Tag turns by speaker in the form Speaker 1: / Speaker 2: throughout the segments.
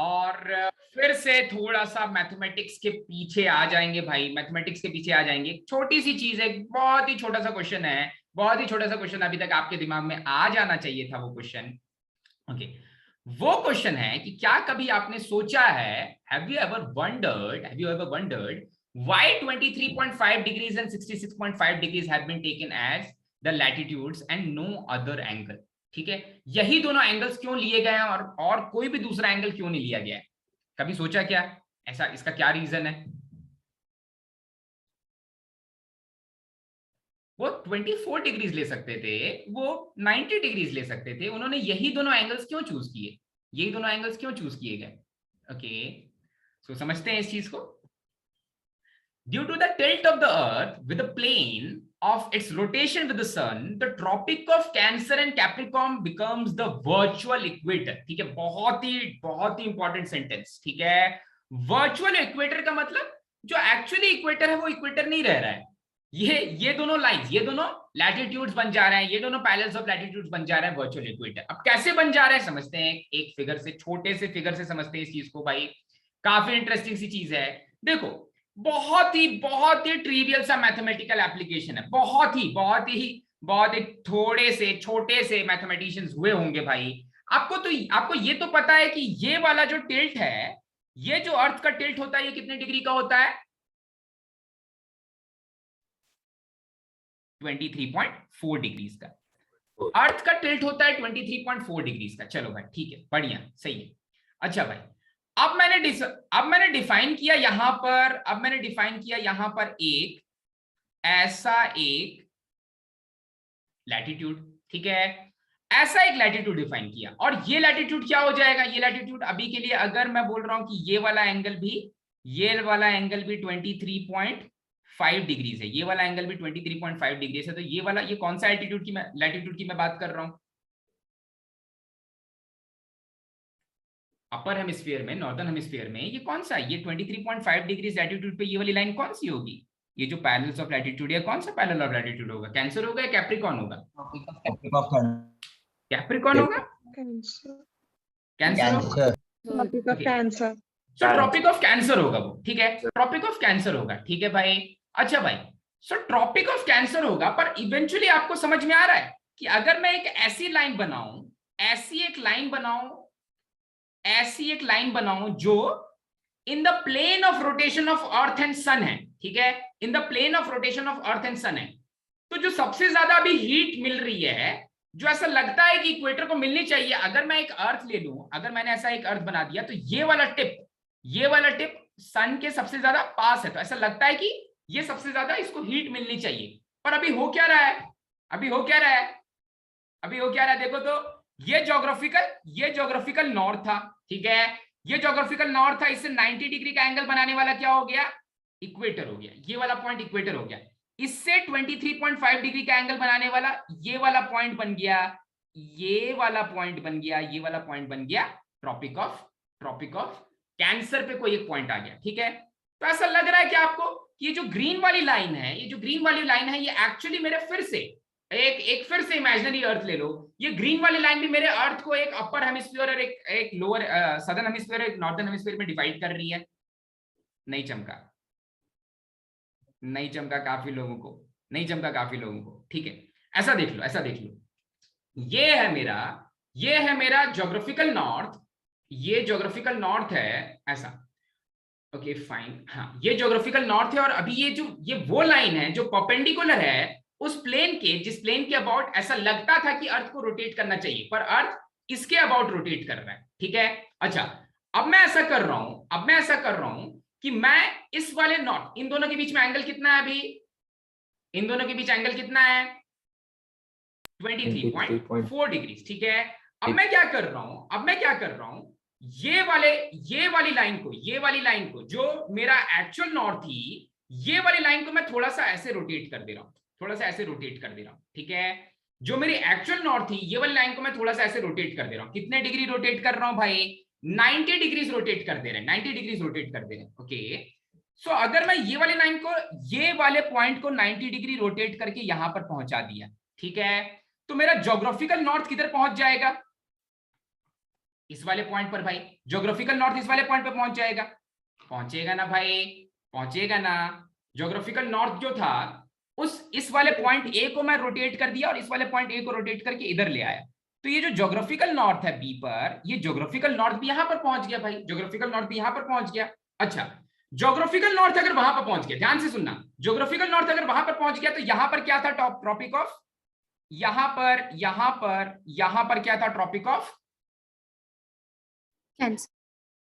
Speaker 1: और फिर से थोड़ा सा मैथमेटिक्स के पीछे आ जाएंगे भाई, मैथमेटिक्स के पीछे आ जाएंगे। छोटी सी चीज है, बहुत ही छोटा सा क्वेश्चन है, बहुत ही छोटा सा क्वेश्चन, अभी तक आपके दिमाग में आ जाना चाहिए था वो क्वेश्चन। ओके, वो क्वेश्चन है कि क्या कभी आपने सोचा है, have you ever wondered why 23.5 degrees and 66.5 degrees have been taken as the latitudes and no other angle? ठीक है, यही दोनों एंगल्स क्यों लिए गए हैं और कोई भी दूसरा एंगल क्यों नहीं लिया गया है? कभी सोचा क्या ऐसा, इसका क्या रीजन है? वो 24 डिग्रीज ले सकते थे, वो 90 डिग्रीज ले सकते थे, उन्होंने यही दोनों एंगल्स क्यों चूज किए? यही दोनों एंगल्स क्यों चूज किए गए? ओके, सो समझते हैं इस चीज को। Due to the tilt of the earth with the plane of its rotation with the sun, the tropic of Cancer and Capricorn becomes the virtual equator। ठीक है, बहुत ही इंपॉर्टेंट सेंटेंस। ठीक है, वर्चुअल इक्वेटर का मतलब जो एक्चुअली इक्वेटर है वो इक्वेटर नहीं रह रहा है। ये दोनों लाइंस, ये दोनों लैटिट्यूड्स बन जा रहे हैं, ये दोनों पैरेलल्स ऑफ लैटिट्यूड्स बन जा रहे हैं वर्चुअल इक्वेटर। अब कैसे बन जा रहे हैं समझते हैं, एक फिगर से, छोटे से फिगर से समझते हैं इस चीज को भाई। काफी इंटरेस्टिंग सी चीज है। देखो, बहुत ही ट्रिवियल सा मैथमेटिकल एप्लीकेशन है, बहुत ही थोड़े से छोटे से मैथमेटिशियंस हुए होंगे भाई। आपको ये तो पता है कि ये वाला जो टिल्ट है, ये जो अर्थ का टिल्ट होता है, ये कितने डिग्री का होता है? 23.4 डिग्रीज का। अर्थ का टिल्ट होता है 23.4 डिग्रीज का। चलो भाई ठीक है, बढ़िया, सही है। अच्छा भाई, अब मैंने डिफाइन किया यहां पर, एक ऐसा एक लैटिट्यूड। ठीक है, ऐसा एक लैटिट्यूड डिफाइन किया, और ये लैटिट्यूड क्या हो जाएगा? ये लैटिट्यूड अभी के लिए अगर मैं बोल रहा हूं कि ये वाला एंगल भी 23.5 डिग्रीज है, ये वाला एंगल भी 23.5 डिग्रीज है, तो ये कौन सा लैटिट्यूड की मैं बात कर रहा हूं? अपर हेमिस्फीयर में, नॉर्दर्न हेमिस्फीयर में ये कौन सा है? ये 23.5 डिग्री लैटिट्यूड पे ये वाली लाइन कौन सी होगी? ये जो पैरेलल्स ऑफ लैटिट्यूड है, कौन सा पैरेलल ऑफ लैटिट्यूड होगा? कैंसर होगा या कैप्रिकॉर्न होगा? कैप्रिकॉर्न होगा, कैंसर होगा,
Speaker 2: tropic of Cancer.
Speaker 1: So tropic of Cancer होगा वो। ठीक है, ट्रॉपिक ऑफ कैंसर होगा। ठीक है भाई। अच्छा भाई, सो ट्रॉपिक ऑफ कैंसर होगा, पर इवेंचुअली आपको समझ में आ रहा है कि अगर मैं एक ऐसी लाइन बनाऊं, ऐसी एक लाइन बनाऊं जो in the plane of rotation of earth and sun है। ठीक है, in the plane of rotation of earth and sun है, तो जो सबसे ज्यादा अभी हीट मिल रही है, जो ऐसा लगता है कि इक्वेटर को मिलनी चाहिए, अगर मैं एक अर्थ ले लूं, अगर मैंने ऐसा एक अर्थ बना दिया, तो ये वाला टिप सन के सबसे ज्यादा पास है, तो ऐसा लगता है कि ये सबसे ज्यादा इसको हीट मिलनी चाहिए। पर अभी हो क्या रहा है? देखो तो, ये ज्योग्राफिकल नॉर्थ था। ठीक है, ये ज्योग्राफिकल नॉर्थ था, इससे 90 डिग्री का एंगल बनाने वाला क्या हो गया? इक्वेटर हो गया। ये वाला पॉइंट इक्वेटर हो गया। इससे 23.5 डिग्री का एंगल बनाने वाला ये वाला पॉइंट बन गया, ये वाला पॉइंट बन गया ट्रॉपिक ऑफ कैंसर पे कोई एक पॉइंट आ गया। ठीक है, तो ऐसा लग रहा है कि आपको ये जो ग्रीन वाली लाइन है, ये एक्चुअली मेरे फिर से इमेजिनरी अर्थ ले लो, ये ग्रीन वाली लाइन भी मेरे अर्थ को एक अपर हेमिस्फीयर और एक लोअर सदर्न हेमिस्फीयर, एक नॉर्दर्न हेमिस्फीयर में डिवाइड कर रही है। नहीं चमका काफी लोगों को। ठीक है, ऐसा देख लो, ये है मेरा ज्योग्राफिकल नॉर्थ, ये ज्योग्राफिकल नॉर्थ है ऐसा। ओके फाइन, हाँ, ये ज्योग्राफिकल नॉर्थ है, और अभी ये वो लाइन है जो परपेंडिकुलर है उस प्लेन के, जिस प्लेन के अबाउट ऐसा लगता था कि अर्थ को रोटेट करना चाहिए, पर अर्थ इसके अबाउट रोटेट कर रहा है। ठीक है, अच्छा, अब मैं ऐसा कर रहा हूं कि मैं इस वाले नॉट, इन दोनों के बीच में एंगल कितना है अभी? इन दोनों के बीच एंगल कितना है? 23.4 डिग्री। ठीक है, अब मैं क्या कर रहा हूं, ये वाली लाइन को जो मेरा एक्चुअल नॉर्थ थी, ये वाली लाइन को मैं थोड़ा सा ऐसे रोटेट कर दे रहा हूं। ठीक है, जो मेरी एक्चुअल नॉर्थ थी, ये वाली लाइन को मैं थोड़ा सा ऐसे रोटेट कर दे रहा हूं। कितने डिग्री रोटेट कर रहा हूं भाई? 90 डिग्रीज रोटेट कर दे रहे हैं। ओके, सो अगर मैं ये वाली लाइन को, ये वाले पॉइंट को 90 डिग्री रोटेट करके यहां पर पहुंचा दिया, ठीक है, तो मेरा ज्योग्राफिकल नॉर्थ किधर पहुंच जाएगा? इस वाले पॉइंट पर भाई, ज्योग्राफिकल नॉर्थ इस वाले पॉइंट पर पहुंच जाएगा, पहुंचेगा ना भाई, पहुंचेगा ना। ज्योग्राफिकल नॉर्थ जो था उस इस वाले पॉइंट ए को मैं रोटेट कर दिया और इस वाले पॉइंट ए को रोटेट करके इधर ले आया। तो ये जो ज्योग्राफिकल नॉर्थ है बी पर, ये ज्योग्राफिकल नॉर्थ भी यहां पर पहुंच गया भाई, ज्योग्राफिकल नॉर्थ भी यहां पर पहुंच गया। अच्छा, ज्योग्राफिकल नॉर्थ अगर वहां पर पहुंच गया, ध्यान से सुनना, ज्योग्राफिकल नॉर्थ अगर वहां पर पहुंच गया तो यहां पर क्या था, टॉप ट्रॉपिक ऑफ, यहां पर क्या था, ट्रॉपिक ऑफ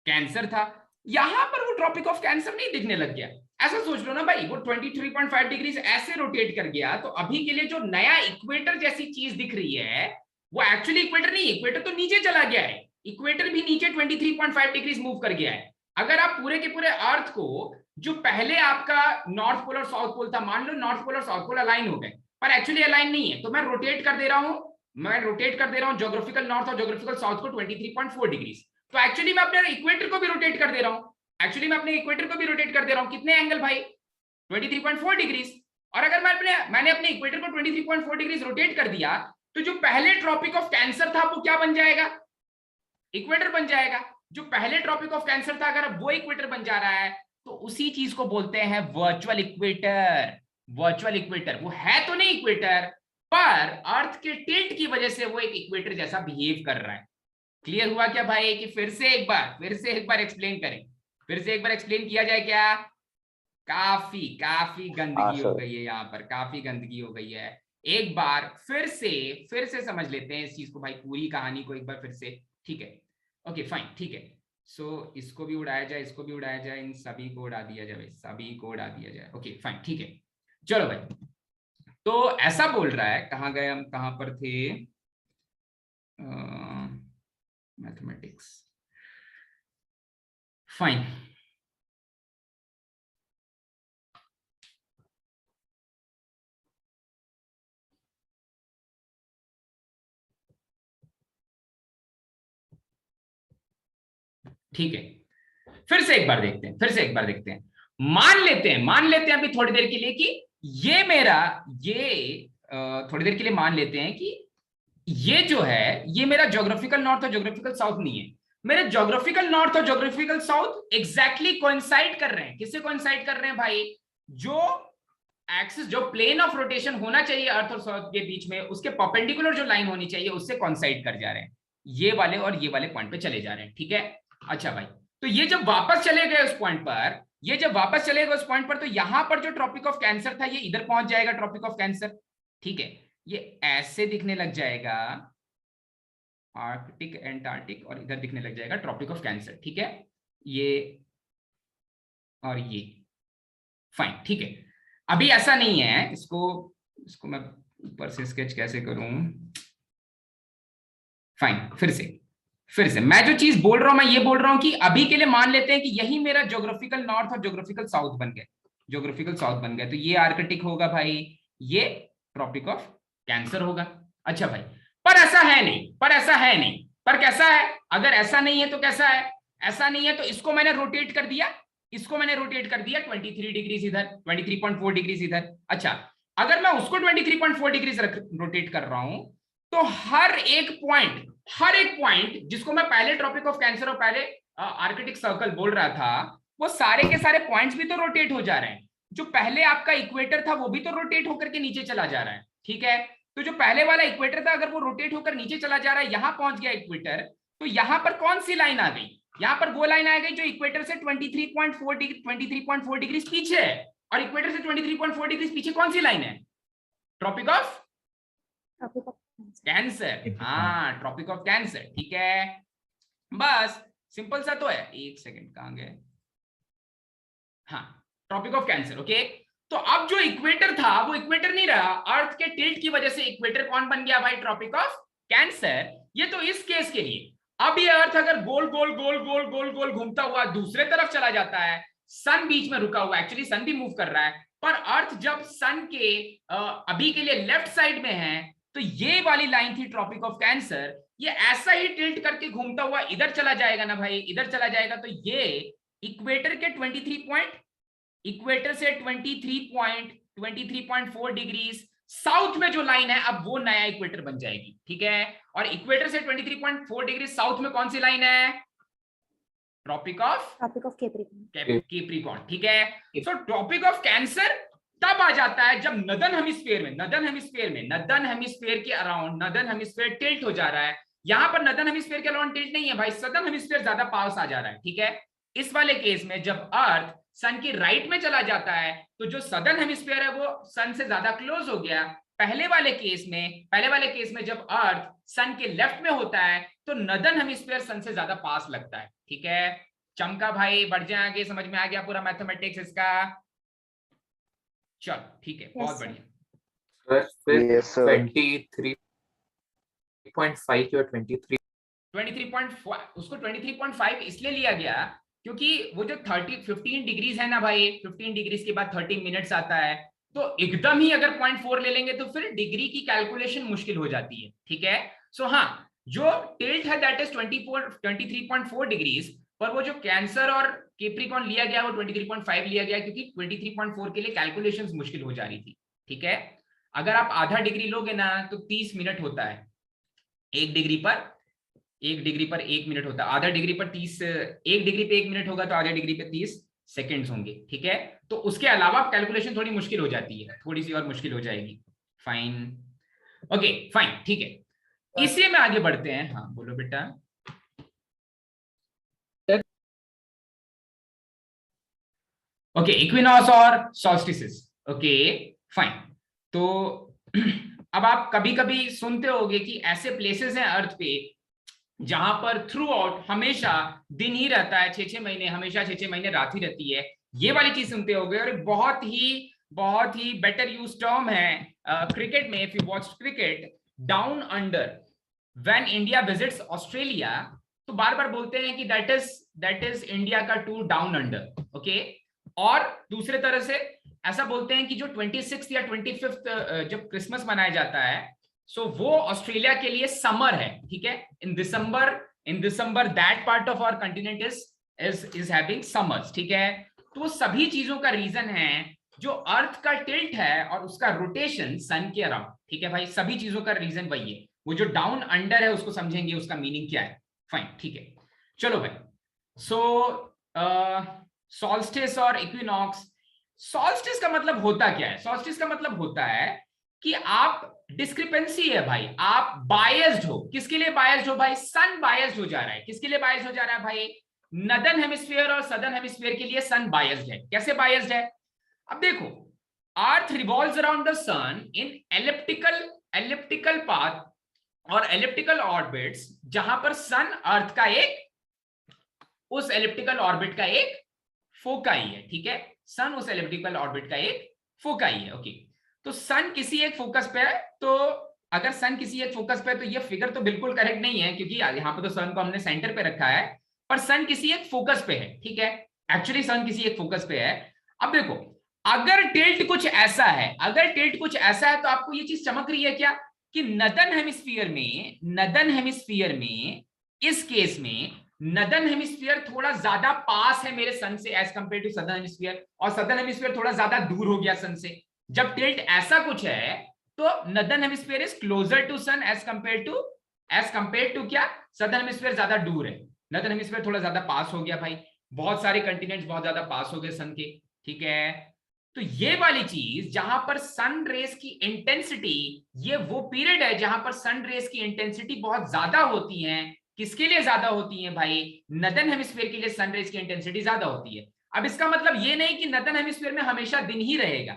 Speaker 1: कैंसर था। यहां पर वो ट्रॉपिक ऑफ कैंसर नहीं दिखने लग गया। ऐसा सोच लो ना भाई, वो 23.5 डिग्री ऐसे रोटेट कर गया, तो अभी के लिए जो नया इक्वेटर जैसी चीज दिख रही है वो एक्चुअली इक्वेटर नहीं, इक्वेटर तो नीचे चला गया है, इक्वेटर भी नीचे 23.5 डिग्री मूव कर गया है। अगर आप पूरे के पूरे अर्थ को, जो पहले आपका नॉर्थ पोल और साउथ पोल था, मान लो नॉर्थ पोल और साउथ पोल अलाइन हो गए, पर एक्चुअली अलाइन नहीं है, तो मैं रोटेट कर दे रहा हूं, ज्योग्राफिकल नॉर्थ और ज्योग्राफिकल साउथ को 23.4 डिग्री। तो एक्चुअली मैं अपने इक्वेटर को भी रोटेट कर दे रहा हूं, कितने एंगल भाई, 23.4 डिग्री। और अगर मैंने अपने इक्वेटर को 23.4 डिग्री रोटेट कर दिया, तो जो पहले ट्रॉपिक ऑफ कैंसर था वो क्या बन जाएगा, इक्वेटर बन जाएगा। जो पहले ट्रॉपिक ऑफ कैंसर था, अगर वो इक्वेटर बन जा रहा है, तो उसी चीज को बोलते हैं वर्चुअल इक्वेटर। वर्चुअल इक्वेटर वो है तो नहीं इक्वेटर, पर अर्थ के टिल्ट की वजह से वो एक इक्वेटर जैसा बिहेव कर रहा है। क्लियर हुआ क्या भाई, कि फिर से एक बार एक्सप्लेन करें, फिर से एक बार एक्सप्लेन किया जाए क्या। काफी गंदगी हो गई है यहाँ पर, काफी गंदगी हो गई है। एक बार फिर से समझ लेते हैं इस चीज को भाई, पूरी कहानी को एक बार फिर से, ठीक है, ओके फाइन, ठीक है। सो इसको भी उड़ाया जाए, इसको भी उड़ाया जाए, इन सभी को उड़ा दिया जाए, सभी को उड़ा दिया जाए, ओके फाइन, ठीक है। चलो भाई, तो ऐसा बोल रहा है, कहाँ गए हम, कहाँ पर थे, मैथमेटिक्स, फाइन। ठीक है, फिर से एक बार देखते हैं, मान लेते हैं अभी थोड़ी देर के लिए कि ये मेरा, थोड़ी देर के लिए मान लेते हैं कि ये जो है, ये मेरा ज्योग्राफिकल नॉर्थ और ज्योग्राफिकल साउथ नहीं है। मेरे ज्योग्राफिकल नॉर्थ और ज्योग्राफिकल साउथ एग्जैक्टली कोइंसाइड कर रहे हैं। किससे कोइंसाइड कर रहे हैं भाई, जो एक्सिस, जो प्लेन ऑफ रोटेशन होना चाहिए अर्थ और साउथ के बीच में, उसके परपेंडिकुलर जो लाइन होनी चाहिए उससे कोइंसाइड कर जा रहे हैं। ये वाले और ये वाले पॉइंट पे चले जा रहे हैं, ठीक है। अच्छा भाई, तो ये जब वापस चले गए उस पॉइंट पर, तो यहां पर जो ट्रॉपिक ऑफ कैंसर था ये इधर पहुंच जाएगा, ट्रॉपिक ऑफ कैंसर, ठीक है। ये ऐसे दिखने लग जाएगा आर्कटिक एंटार्क्टिक, और इधर दिखने लग जाएगा ट्रॉपिक ऑफ कैंसर, ठीक है, ये और ये, फाइन, ठीक है। अभी ऐसा नहीं है, इसको मैं ऊपर से स्केच कैसे करूं, फाइन, फिर से मैं जो चीज बोल रहा हूं, मैं ये बोल रहा हूं कि अभी के लिए मान लेते हैं कि यही मेरा ज्योग्राफिकल नॉर्थ और ज्योग्राफिकल साउथ बन गए, तो ये आर्कटिक होगा भाई, ये ट्रॉपिक ऑफ कैंसर होगा। अच्छा भाई, पर ऐसा है नहीं, पर कैसा है, अगर ऐसा नहीं है तो कैसा है, ऐसा नहीं है तो इसको मैंने रोटेट कर दिया, 23 डिग्री इधर, 23.4 डिग्री इधर। अच्छा, अगर मैं उसको 23.4 डिग्री रोटेट कर रहा हूं, तो हर एक पॉइंट जिसको मैं पहले ट्रॉपिक ऑफ कैंसर और पहले आर्कटिक सर्कल बोल रहा था, वो सारे के सारे पॉइंट्स भी तो रोटेट हो जा रहे हैं। जो पहले आपका इक्वेटर था वो भी तो रोटेट होकर के नीचे चला जा रहा है, ठीक है। तो जो पहले वाला इक्वेटर था, अगर वो रोटेट होकर नीचे चला जा रहा है, यहां पहुंच गया इक्वेटर, तो यहां पर कौन सी लाइन आ गई, यहां पर वो लाइन आ गई जो इक्वेटर से 23.4 डिग्री पीछे है। और इक्वेटर से 23.4 डिग्री पीछे कौन सी लाइन है, ट्रॉपिक ऑफ कैंसर, हाँ, ट्रॉपिक ऑफ कैंसर, ठीक है। बस सिंपल सा तो है, एक सेकंड, कहां गए, हाँ, ट्रॉपिक ऑफ कैंसर, ओके। तो अब जो इक्वेटर था वो इक्वेटर नहीं रहा, अर्थ के टिल्ट की वजह से इक्वेटर कौन बन गया भाई, ट्रॉपिक ऑफ कैंसर। ये तो इस केस के लिए। अब ये अर्थ अगर गोल गोल गोल गोल गोल गोल घूमता हुआ दूसरे तरफ चला जाता है, सन बीच में रुका हुआ, एक्चुअली सन भी मूव कर रहा है, पर अर्थ जब सन के अभी के लिए लेफ्ट साइड में है, तो ये वाली लाइन थी ट्रॉपिक ऑफ कैंसर, ये ऐसा ही टिल्ट करके घूमता हुआ इधर चला जाएगा ना भाई, इधर चला जाएगा, तो ये इक्वेटर के इक्वेटर से 23.4 डिग्रीज साउथ में जो लाइन है अब वो नया इक्वेटर बन जाएगी, ठीक है। और इक्वेटर से 23.4 डिग्री साउथ में कौन सी लाइन है? ट्रॉपिक ऑफ कैप्रिकॉर्न, ठीक है। सो ट्रॉपिक ऑफ कैंसर तब आ जाता है जब नदर्न हेमिस्फीयर के अराउंड नदर्न हेमिस्फीयर टिल्ट हो जा रहा है। यहां पर नदर्न हेमिस्फीयर के अराउंड टिल्ट नहीं है भाई, सदर्न हेमिस्फीयर ज्यादा पास आ जा रहा है, ठीक है। इस वाले केस में जब अर्थ सन के राइट में चला जाता है तो जो सदर्न हेमिस्फीयर है वो सन से ज्यादा क्लोज हो गया। पहले वाले केस में जब अर्थ सन के लेफ्ट में होता है तो नदर्न हेमिस्फीयर सन से ज्यादा पास लगता है, ठीक है। चमका भाई, बढ़ जाए आगे, समझ में आ गया पूरा मैथमेटिक्स इसका? चल ठीक है, बहुत बढ़िया।
Speaker 2: 23.5 या 23
Speaker 1: उसको 23.5 इसलिए लिया गया क्योंकि वो जो 15 डिग्रीज है ना भाई, 15 डिग्रीज के बाद 30 मिनट्स आता है, तो एकदम ही अगर 0.4 ले लेंगे तो फिर डिग्री की कैलकुलेशन मुश्किल हो जाती है, ठीक है। सो हाँ, जो टिल्ट है दैट इज 23.4 डिग्रीज, पर वो जो कैंसर और कैप्रिकॉर्न लिया गया वो 23.5 लिया गया क्योंकि 23.4 के लिए कैलकुलेशंस मुश्किल हो जा रही थी, ठीक है। अगर आप आधा डिग्री लोगे ना तो 30 मिनट होता है, एक डिग्री पर 1 मिनट होता है, आधा डिग्री पर 30, 1 डिग्री पे 1 मिनट होगा तो आधा डिग्री पे 30 सेकेंड्स होंगे, ठीक है। तो उसके अलावा कैलकुलेशन थोड़ी मुश्किल हो जाती है, थोड़ी सी और मुश्किल हो जाएगी। फाइन, ओके फाइन, ठीक है। इसी में आगे बढ़ते हैं। हाँ बोलो बेटा। ओके, इक्विनॉक्स और सॉल्स्टिसेस, ओके फाइन। तो अब आप कभी कभी सुनते होंगे कि ऐसे प्लेसेस हैं अर्थ पे जहां पर थ्रू आउट हमेशा दिन ही रहता है, 6-6 महीने, हमेशा 6-6 महीने रात ही रहती है। ये वाली चीज सुनते होंगे। और बहुत ही बेटर यूज टर्म है क्रिकेट में, if you watch cricket, down under. When India visits Australia तो बार बार बोलते हैं कि दैट इज इंडिया का टूर डाउन अंडर, ओके। और दूसरे तरह से ऐसा बोलते हैं कि जो 26 या 25 जब क्रिसमस मनाया जाता है, सो वो ऑस्ट्रेलिया के लिए समर है, ठीक है। In December that part of our continent is having summers, ठीक है। तो सभी चीजों का रीजन है जो अर्थ का टिल्ट है और उसका रोटेशन सन के अराउंड, ठीक है भाई। सभी चीजों का रीजन वही है। वो जो डाउन अंडर है उसको समझेंगे, उसका मीनिंग क्या है। फाइन, ठीक है, चलो भाई। सो सॉल्स्टिस और इक्विनॉक्स। सॉल्स्टिस का मतलब होता क्या है? सॉल्स्टिस का मतलब होता है कि आप डिस्क्रिपेंसी है भाई, आप बायस्ड हो। किसके लिए बायस्ड हो भाई? सन बायस्ड हो जा रहा है। किसके लिए बायस्ड हो जा रहा है भाई? नदर्न हेमिस्फीयर और सदर्न हेमिस्फीयर के लिए सन बायस्ड है। कैसे बायस्ड है? अब देखो, earth revolves around the sun in elliptical path और एलिप्टिकल ऑर्बिट्स, जहां पर सन अर्थ का उस एलिप्टिकल ऑर्बिट का एक फोकाई है, ठीक है। सन उस एलिप्टिकल ऑर्बिट का एक फोकाई है, ओके। तो सन किसी एक फोकस पे है, तो अगर सन किसी एक फोकस पे है तो ये फिगर तो बिल्कुल करेक्ट नहीं है क्योंकि यहाँ पे तो सन को हमने सेंटर पे रखा है, पर सन किसी एक फोकस पे है, ठीक है। एक्चुअली सन किसी एक फोकस पे है। अब देखो, अगर टिल्ट कुछ ऐसा है तो आपको ये चीज चमक रही है क्या कि नदर्न हेमिस्फीयर में इस केस में नदर्न हेमिस्फीयर थोड़ा ज्यादा पास है मेरे सन से as compare to southern hemisphere, और सदर्न हेमिस्फीयर थोड़ा ज्यादा दूर हो गया सन से। जब टिल्ट ऐसा कुछ है तो northern hemisphere is closer to sun as compare to क्या? सदर्न हेमिस्फीयर ज्यादा दूर है, नदर्न हेमिस्फीयर थोड़ा ज्यादा पास हो गया भाई। बहुत सारे कंटिनेंट्स बहुत ज्यादा पास हो गए सन के, ठीक है। तो ये वाली चीज जहां पर सन रेस की इंटेंसिटी, ये वो पीरियड है जहां पर सन रेस की इंटेंसिटी बहुत ज्यादा होती है। किसके लिए ज्यादा होती है भाई? नदर्न हेमिस्फीयर के लिए सन रेस की इंटेंसिटी ज्यादा होती है। अब इसका मतलब ये नहीं कि नदर्न हेमिस्फीयर में हमेशा दिन ही रहेगा,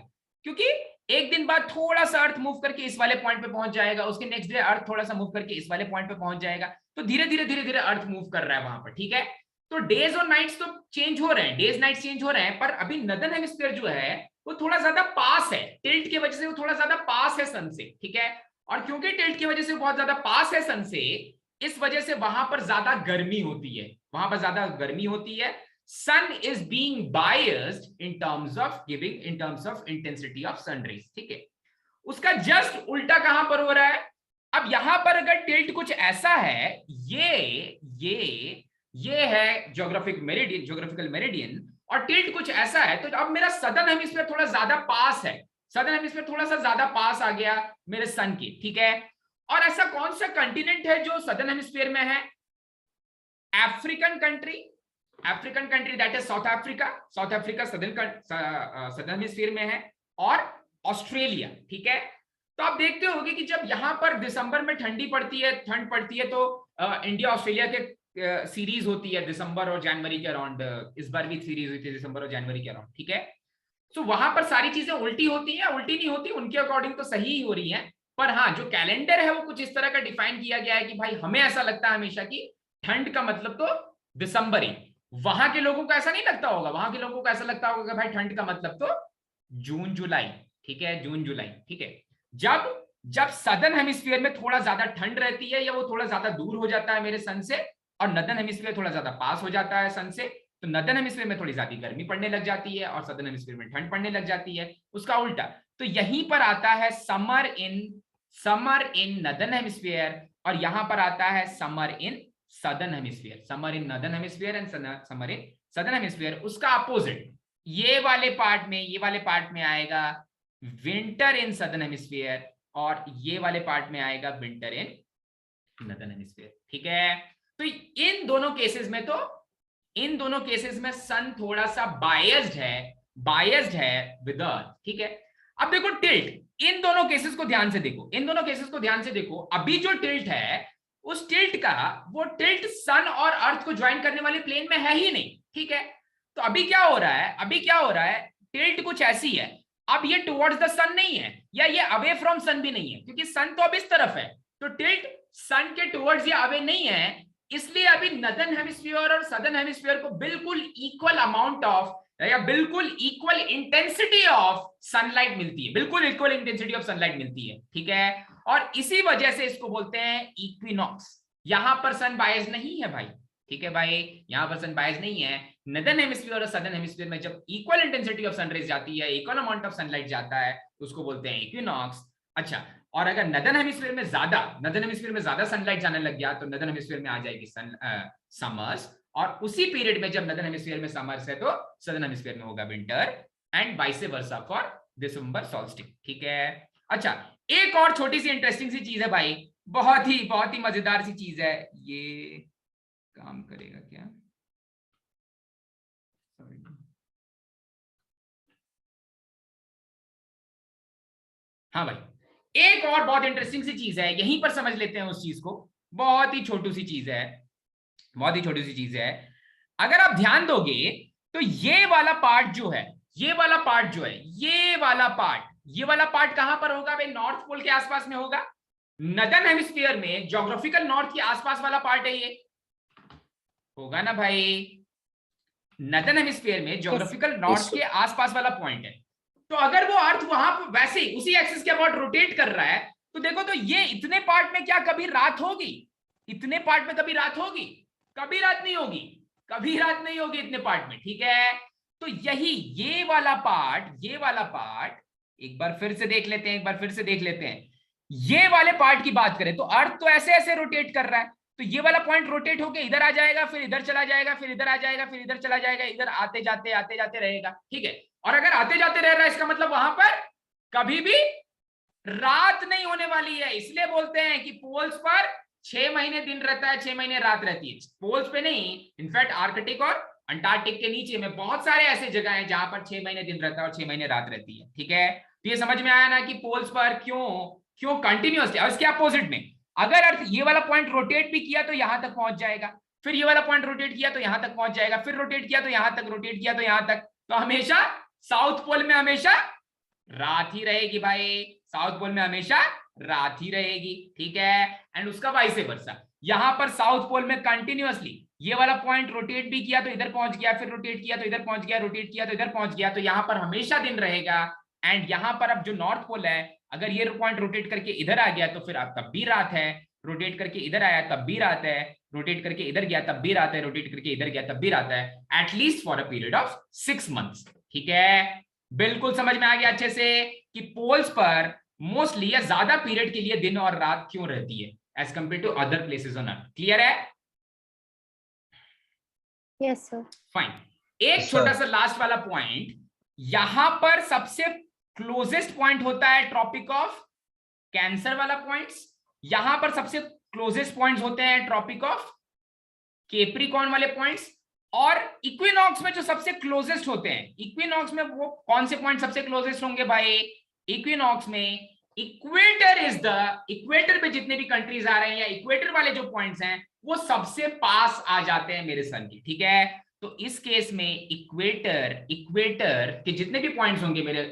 Speaker 1: क्योंकि एक दिन बाद थोड़ा सा अर्थ मूव करके इस वाले पॉइंट पे पहुंच जाएगा, उसके नेक्स्ट डे अर्थ थोड़ा सा मूव करके इस वाले पॉइंट पे पहुंच जाएगा। तो धीरे धीरे अर्थ मूव कर रहा है वहां पर, ठीक है। तो डेज और नाइट्स तो चेंज हो रहे हैं, डेज नाइट्स चेंज हो रहे हैं, पर अभी नदर्न हेमिस्फीयर जो है वो थोड़ा ज्यादा पास है, टिल्ट की वजह से वो थोड़ा ज्यादा पास है सन से, ठीक है। और क्योंकि टिल्ट की वजह से बहुत ज्यादा पास है सन से, इस वजह से वहां पर ज्यादा गर्मी होती है, sun is being biased in terms of intensity of sun rays, ठीक है। उसका जस्ट उल्टा कहां पर हो रहा है? अब यहां पर अगर टिल्ट कुछ ऐसा है, ये है ज्योग्राफिकल मेरिडियन, और टिल्ट कुछ ऐसा है, तो अब मेरा सदर्न हेमिस्फीयर थोड़ा ज्यादा पास है, सदर्न हेमिस्फीयर थोड़ा सा ज्यादा पास आ गया मेरे सन के, ठीक है। और ऐसा कौन सा कंटिनेंट है जो सदर्न हेमिस्फीयर में है? African country, African country that is south Africa, south Africa southern hemisphere में है, और ऑस्ट्रेलिया, ठीक है। तो आप देखते होंगे कि जब यहां पर दिसंबर में ठंडी पड़ती है, ठंड पड़ती है, तो इंडिया ऑस्ट्रेलिया के सीरीज होती है दिसंबर और जनवरी के अराउंड। इस बार भी सीरीज हुई थी दिसंबर और जनवरी के अराउंड, ठीक है। तो वहां पर सारी चीजें उल्टी होती हैं, उल्टी नहीं होती, उनके अकॉर्डिंग तो सही ही हो रही हैं। पर हाँ, जो कैलेंडर है वो कुछ इस तरह का डिफाइन किया गया है कि भाई हमें ऐसा लगता है हमेशा कि ठंड का मतलब तो दिसंबर ही। वहां के लोगों को ऐसा नहीं लगता होगा, वहां के लोगों को ऐसा लगता होगा कि भाई ठंड का मतलब तो जून जुलाई, ठीक है, जून जुलाई, ठीक है। जब जब सदर्न हेमिस्फीयर में थोड़ा ज्यादा ठंड रहती है या वो थोड़ा ज्यादा दूर हो जाता है मेरे सन से, और नदर्न हेमिस्फीयर थोड़ा ज्यादा पास हो जाता है सन से, तो नदर्न हेमिस्फीयर में थोड़ी ज्यादा गर्मी पड़ने लग जाती है और सदर्न हेमिस्फीयर में ठंड पड़ने लग जाती है, उसका उल्टा। तो यहीं पर आता है समर इन नदर्न हेमिस्फीयर, और यहां पर आता है summer in southern hemisphere, summer in northern hemisphere and summer in southern hemisphere. उसका अपोजिट ये वाले पार्ट में आएगा विंटर इन सदर्न हेमिस्फीयर, और ये वाले पार्ट में आएगा विंटर इन नदर्न हेमिस्फीयर, ठीक है। तो इन दोनों केसेस में सन थोड़ा सा बायस्ड है विद अर्थ, ठीक है। अब देखो टिल्ट, इन दोनों केसेस को ध्यान से देखो, अभी जो टिल्ट है उस टिल्ट का, वो टिल्ट सन और अर्थ को ज्वाइन करने वाले प्लेन में है ही नहीं, ठीक है। तो अभी क्या हो रहा है, टिल्ट कुछ ऐसी है, अब ये टुवर्ड्स द सन नहीं है, या ये अवे फ्रॉम सन भी नहीं है, क्योंकि सन तो अब इस तरफ है, तो टिल्ट सन के टुवर्ड्स या अवे नहीं है। इसलिए अभी नदर्न हेमिस्फीयर और सदर्न हेमिस्फीयर को बिल्कुल इक्वल अमाउंट ऑफ या बिल्कुल इक्वल इंटेंसिटी ऑफ सनलाइट मिलती है, बिल्कुल इक्वल इंटेंसिटी ऑफ सनलाइट मिलती है, ठीक है। और इसी वजह से इसको बोलते हैं इक्विनॉक्स। यहां पर सन बायस नहीं है भाई, ठीक है भाई, यहां पर सन बायस नहीं है। नदर्न हेमिस्फीयर और सदर्न हेमिस्फीयर में जब इक्वल इंटेंसिटी ऑफ सनरेज जाती है, इक्वल अमाउंट ऑफ सनलाइट जाता है, उसको बोलते हैं इक्विनॉक्स। अच्छा, और अगर नदर्न हेमिस्फीयर में ज्यादा सनलाइट जाने लग गया तो नदर्न हेमिस्फीयर में आ जाएगी समर्स, और उसी पीरियड में जब नदर्न हेमिस्फीयर में समर्स है तो सदर्न हेमिस्फीयर में होगा winter, and vice versa for December solstice, ठीक है। अच्छा, एक और छोटी सी इंटरेस्टिंग सी चीज है भाई, बहुत ही मजेदार सी चीज है, ये काम करेगा क्या? हाँ भाई, एक और बहुत इंटरेस्टिंग सी चीज है, यहीं पर समझ लेते हैं उस चीज को। बहुत ही छोटी सी चीज है, अगर आप ध्यान दोगे तो ये वाला पार्ट जो है, ये वाला पार्ट कहां पर होगा भाई? नॉर्थ पोल के आसपास में होगा। नदर्न हेमिस्फीयर में ज्योग्राफिकल नॉर्थ के आसपास वाला पार्ट है, ये होगा ना भाई? नदर्न हेमिस्फीयर में ज्योग्राफिकल नॉर्थ के आसपास वाला पॉइंट है। तो अगर वो अर्थ वहां पर वैसे ही उसी एक्सिस के अबाउट रोटेट कर रहा है, तो देखो, तो ये इतने पार्ट में क्या कभी रात होगी? इतने पार्ट में कभी रात होगी? कभी रात नहीं होगी इतने पार्ट में, ठीक है। तो यही ये वाला पार्ट एक बार फिर से देख लेते हैं, ये वाले पार्ट की बात करें तो अर्थ तो ऐसे ऐसे रोटेट कर रहा है, तो ये वाला पॉइंट रोटेट होके इधर आ जाएगा, फिर इधर चला जाएगा, फिर इधर आ जाएगा, फिर इधर चला जाएगा, इधर आते जाते रहेगा, ठीक है। और अगर आते जाते रह रहा है, इसका मतलब वहां पर कभी भी रात नहीं होने वाली है। इसलिए बोलते हैं कि पोल्स पर 6 महीने दिन रहता है, 6 महीने रात रहती है। पोल्स पे नहीं, इनफैक्ट आर्कटिक और अंटार्कटिक के नीचे में बहुत सारे ऐसे जगह हैं जहां पर 6 महीने दिन रहता है और 6 महीने रात रहती है, ठीक है। तो ये समझ में आया ना कि पोल्स पर क्यों कंटिन्यूअसली। और इसके अपोजिट में अगर अर्थ ये वाला पॉइंट रोटेट भी किया तो यहां तक पहुंच जाएगा, फिर ये वाला पॉइंट रोटेट किया तो यहां तक पहुंच जाएगा, फिर रोटेट किया तो यहां तक, रोटेट किया तो यहां तक। तो हमेशा साउथ पोल में हमेशा रात ही रहेगी भाई, साउथ पोल में हमेशा रात ही रहेगी, ठीक है। एंड उसका वाइस वर्सा, यहां पर साउथ पोल में कंटिन्यूअसली ये वाला पॉइंट रोटेट भी किया तो इधर पहुंच गया, फिर रोटेट किया तो इधर पहुंच गया, रोटेट किया तो इधर पहुंच गया, तो यहां पर हमेशा दिन रहेगा। एंड यहां पर अब जो नॉर्थ पोल है, अगर ये पॉइंट रोटेट करके इधर आ गया तो फिर अब तब भी रात है, रोटेट करके इधर आया तब भी रात है, रोटेट करके इधर गया तब भी रात है, रोटेट करके इधर गया तब भी रात है, at least for a period of 6 months, ठीक है। बिल्कुल समझ में आ गया अच्छे से कि पोल्स पर मोस्टली या ज्यादा पीरियड के लिए दिन और रात क्यों रहती है as compare to other places on earth. Clear है?
Speaker 2: Yes sir.
Speaker 1: फाइन। एक छोटा सा लास्ट वाला पॉइंट, यहां पर सबसे क्लोजेस्ट पॉइंट होता है ट्रॉपिक ऑफ कैंसर वाला पॉइंट्स, यहां पर सबसे क्लोजेस्ट पॉइंट्स होते हैं ट्रॉपिक ऑफ केप्रिकॉर्न वाले पॉइंट्स, और इक्विनॉक्स में जो सबसे क्लोजेस्ट होते हैं, इक्विनॉक्स में वो कौन से पॉइंट सबसे क्लोजेस्ट होंगे भाई? इक्विनॉक्स में इक्वेटर इज द, इक्वेटर पे जितने भी कंट्रीज आ रहे हैं या इक्वेटर वाले जो पॉइंट्स हैं वो सबसे पास आ जाते हैं मेरे सन के, ठीक है। तो इस केस में इक्वेटर, इक्वेटर के जितने भी पॉइंट्स होंगे मेरे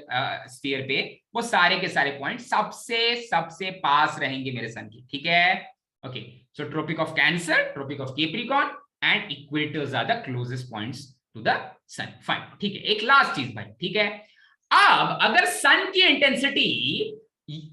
Speaker 1: स्फीयर पे, वो सारे के सारे पॉइंट सबसे सबसे पास रहेंगे मेरे सन के, ठीक है। Okay, so tropic of Cancer, tropic of Capricorn and equators are the closest points to the sun. Fine, ठीक है। एक लास्ट चीज भाई, ठीक है। अब अगर सन की इंटेंसिटी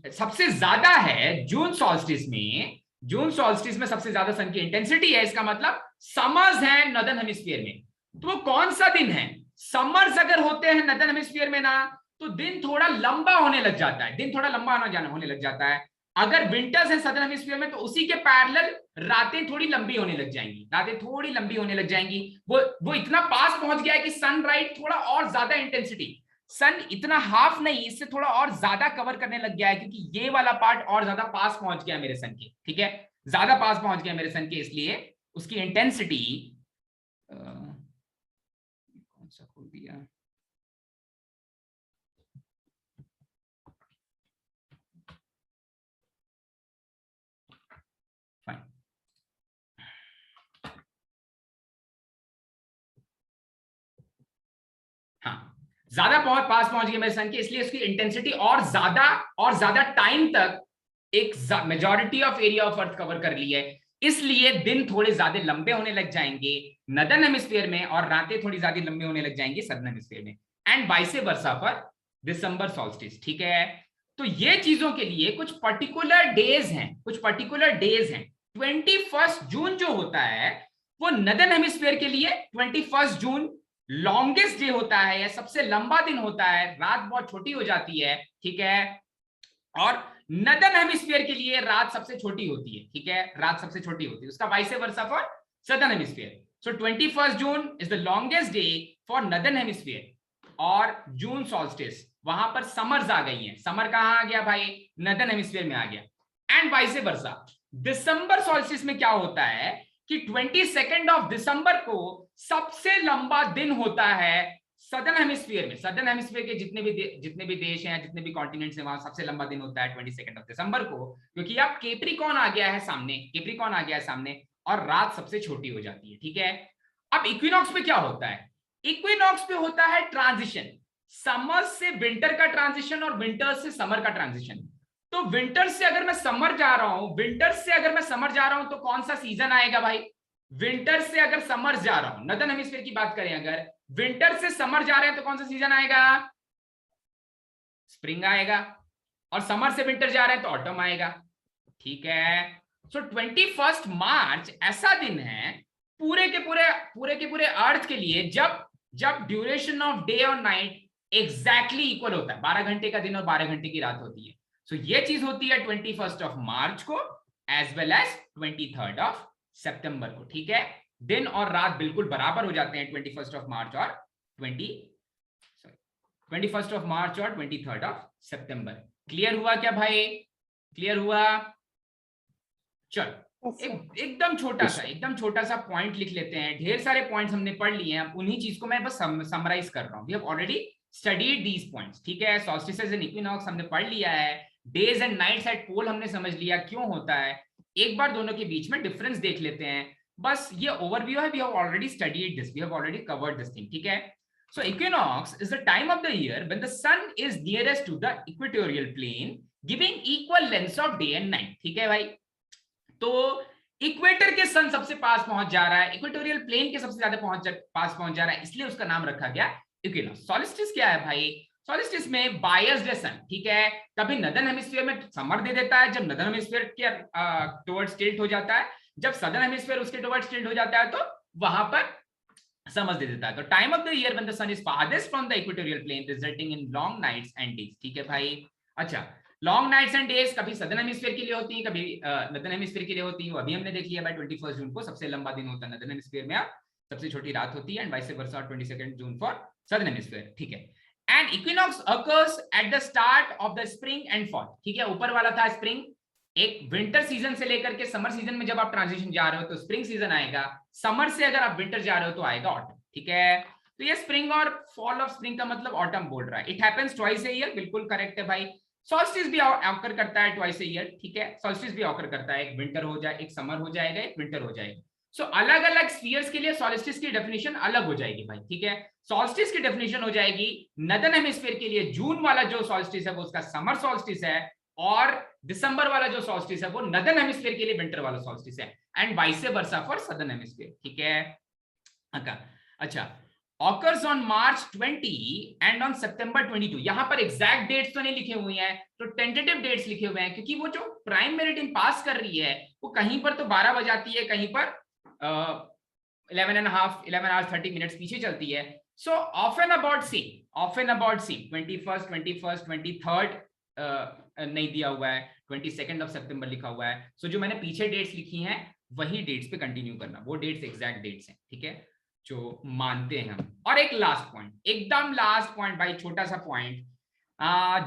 Speaker 1: सबसे ज्यादा है जून सॉल्स्टिस में, जून सॉल्स्टिस में सबसे ज्यादा सन की इंटेंसिटी है, इसका मतलब समर्स है नॉर्दर्न हेमिस्फीयर में। तो वो कौन सा दिन है? समर्स अगर होते हैं नॉर्दर्न हेमिस्फीयर में ना, तो दिन थोड़ा लंबा होने लग जाता है, दिन थोड़ा लंबा होने लग जाता है। अगर विंटर्स है सदर्न हेमिस्फीयर में, तो उसी के पैरेलल रातें थोड़ी लंबी होने लग जाएंगी, रातें थोड़ी लंबी होने लग जाएंगी। वो इतना पास पहुंच गया है कि सनराइज थोड़ा और ज्यादा इंटेंसिटी, सन इतना हाफ नहीं, इससे थोड़ा और ज्यादा कवर करने लग गया है, क्योंकि ये वाला पार्ट और ज्यादा पास पहुंच गया मेरे सन के, ठीक है, ज्यादा पास पहुंच गया मेरे सन के, इसलिए उसकी इंटेंसिटी कौन सा खोल दिया, हाँ, ज्यादा बहुत पास पहुंच गया मेरे सन के, इसलिए उसकी इंटेंसिटी और ज्यादा टाइम तक एक majority of area of earth cover कर ली है, इसलिए दिन थोड़े ज्यादा लंबे होने लग जाएंगे नॉर्दर्न हेमिस्फीयर में और रातें थोड़ी ज्यादा लंबी होने लग जाएंगी सदर्न हेमिस्फीयर में, and vice versa for December solstice, ठीक है। तो ये चीजों के लिए कुछ पर्टिकुलर डेज हैं, कुछ पर्टिकुलर डेज हैं। 21 जून जो होता है वो नॉर्दर्न हेमिस्फीयर के लिए 21 जून लॉन्गेस्ट डे होता है, या सबसे लंबा दिन होता है, रात बहुत छोटी हो जाती है, ठीक है। और नॉर्दर्न हेमिस्फीयर के लिए रात सबसे छोटी होती है, ठीक है, रात सबसे छोटी होती है, उसका vice versa for southern hemisphere. So 21 June is the longest day for northern hemisphere, और जून सॉल्स्टिस वहां पर समर्स आ गई हैं, समर कहां आ गया भाई? नॉर्दर्न हेमिस्फीयर में आ गया, and vice versa. December solstice में क्या होता है कि 22 ऑफ दिसंबर को सबसे लंबा दिन होता है सदर्न हेमिस्फीयर में, सदर्न हेमिस्फीयर के जितने भी देश हैं, जितने भी कॉन्टिनेंट्स हैं, वहां सबसे लंबा दिन होता है 22 ऑफ दिसंबर को, क्योंकि अब कैप्रिकॉर्न आ गया है सामने, कैप्रिकॉर्न आ गया है सामने, और रात सबसे छोटी हो जाती है, ठीक है। अब इक्विनॉक्स पे क्या होता है? इक्विनॉक्स पे होता है ट्रांजिशन, समर से विंटर का ट्रांजिशन और विंटर से समर का ट्रांजिशन। तो विंटर से अगर मैं समर जा रहा हूं, विंटर से अगर मैं समर जा रहा हूं, तो कौन सा सीजन आएगा भाई? विंटर से अगर समर जा रहा हूं, नॉर्दर्न हेमिस्फीयर की बात करें, अगर विंटर से समर जा रहे हैं तो कौन सा सीजन आएगा? स्प्रिंग आएगा। और समर से विंटर जा रहे हैं तो ऑटम आएगा, ठीक है। सो 21 मार्च ऐसा दिन है पूरे के पूरे अर्थ के लिए जब ड्यूरेशन ऑफ डे और नाइट एग्जैक्टली इक्वल होता है, 12 घंटे का दिन और 12 घंटे की रात होती है। सो ये चीज होती है 21 ऑफ मार्च को एज वेल एज 23 ऑफ सितंबर को, ठीक है। दिन और रात बिल्कुल बराबर हो जाते हैं 21 ऑफ मार्च और 21 ऑफ मार्च और 23 ऑफ सितंबर। क्लियर हुआ क्या भाई? क्लियर हुआ? चलो एकदम छोटा सा पॉइंट लिख लेते हैं, ढेर सारे पॉइंट्स हमने पढ़ लिए हैं, उन्हीं चीज को मैं बस समराइज कर रहा हूं। We have already studied these points, ठीक है। सॉल्स्टिसेस एंड इक्विनॉक्स हमने पढ़ लिया है, days and nights at pole हमने समझ लिया क्यों होता है, एक बार दोनों के बीच में डिफरेंस देख लेते हैं, बस ये ओवरव्यू है। We have already studied this, we have already covered this thing, ठीक है। So equinox is the time of the year when the sun is nearest to the equatorial plane, giving equal lengths of day and night, ठीक है भाई। तो equator के सन सबसे पास पहुंच जा रहा है, इक्वेटोरियल प्लेन के सबसे ज्यादा पास पहुंच जा रहा है, इसलिए उसका नाम रखा गया इक्विनॉक्स। सॉल्स्टिस क्या है भाई? सॉल्स्टिस में बायस्ड है सन, ठीक है। कभी नॉर्दर्न हेमिस्फीयर में समर दे देता है जब नॉर्दर्न हेमिस्फीयर के टुवर्ड्स टिल्ट हो जाता है, जब सदर्न हेमिस्फीयर उसके टुवर्ड्स टिल्ट हो जाता है तो वहां पर समझ दे देता है। तो time of the year when the sun is farthest from the equatorial plane resulting in long nights and days, ठीक है भाई। अच्छा, लॉन्ग नाइट्स एंड डेज कभी सदर्न हेमिस्फीयर के लिए होती है, कभी नॉर्दर्न हेमिस्फीयर के लिए होती है, वो अभी हमने देख लिया भाई। 21 जून को सबसे लंबा दिन होता है नॉर्दर्न हेमिस्फीयर में, सबसे छोटी रात होती है, and vice versa 22 June for southern hemisphere, ठीक है। And equinox occurs at the start of the spring and fall. ठीक है, ऊपर वाला था स्प्रिंग, एक विंटर सीजन से लेकर के समर सीजन में जब आप ट्रांजिशन जा रहे हो तो स्प्रिंग सीजन आएगा, समर से अगर आप विंटर जा रहे हो तो आएगा ऑटम। ठीक है, तो ये स्प्रिंग और फॉल ऑफ स्प्रिंग का मतलब ऑटम बोल रहा है। It happens twice a year, बिल्कुल करेक्ट है भाई। सॉल्स्टिस भी ऑकर करता है ट्वाइस ए ईयर। ठीक है, सॉल्स्टिस भी ऑकर करता है, एक विंटर हो जाए, एक समर हो जाएगा, एक विंटर हो जाएगा। सो अलग अलग स्फीयर्स के लिए सॉल्स्टिस की डेफिनेशन अलग हो जाएगी भाई। ठीक है, सॉल्स्टिस की डेफिनेशन हो जाएगी नदर्न हेमिस्फीयर के लिए जून वाला जो सॉल्स्टिस है वो उसका समर सॉल्स्टिस है, और दिसंबर वाला जो सॉल्स्टिस है वो नदर्न हेमिस्फीयर के लिए विंटर वाला सॉल्स्टिस है, and vice versa for southern hemisphere. ठीक है, अच्छा, occurs on March 20 and on September 22। यहां पर एग्जैक्ट डेट्स तो नहीं लिखे हुए हैं, तो टेंटेटिव डेट्स लिखे हुए हैं, क्योंकि वो जो प्राइम मेरिडियन पास कर रही है वो कहीं पर तो 12 बजाती है, कहीं पर 11 hours 30 minutes पीछे चलती है। So often about C 21st 23rd नहीं दिया हुआ है, 22nd of September लिखा हुआ है। सो जो मैंने पीछे डेट्स लिखी हैं वही डेट्स पे कंटिन्यू करना, वो डेट्स एग्जैक्ट डेट्स हैं। ठीक है, जो मानते हैं हम। और एक लास्ट पॉइंट, एकदम लास्ट पॉइंट भाई, छोटा सा point,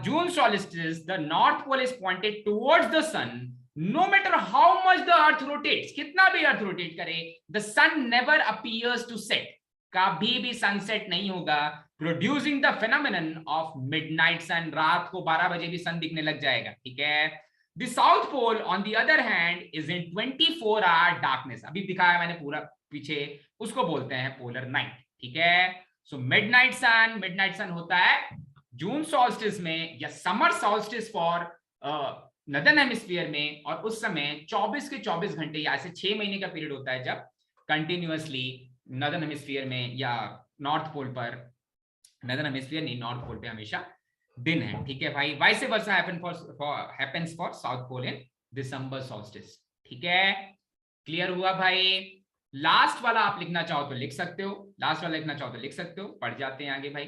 Speaker 1: June solstice the north pole is pointed towards the sun, no matter how much the earth rotates, कितना भी अर्थ रोटेट करे, the sun never appears to set, कभी भी सनसेट नहीं होगा, producing the phenomenon of midnight sun, रात को 12 बजे भी सन दिखने लग जाएगा। ठीक है, the south pole on the other hand is in 24 hour darkness, अभी दिखाया मैंने पूरा पीछे, उसको बोलते हैं पोलर नाइट। ठीक है, सो मिडनाइट सन होता है जून सॉल्स्टिस में या summer solstice for northern hemisphere में, और उस समय 24 के 24 घंटे या ऐसे 6 महीने का पीरियड होता है जब कंटिन्यूअसली नदर्न हेमिस्फीयर में या नॉर्थ पोल पर, नदर्न हेमिस्फीयर नहीं, नॉर्थ पोल पे हमेशा दिन है। ठीक है भाई, vice versa happens for south pole in December solstice. ठीक है, क्लियर हुआ भाई? लास्ट वाला आप लिखना चाहो तो लिख सकते हो, लास्ट वाला लिखना चाहो तो लिख सकते हो, पढ़ जाते हैं आगे भाई।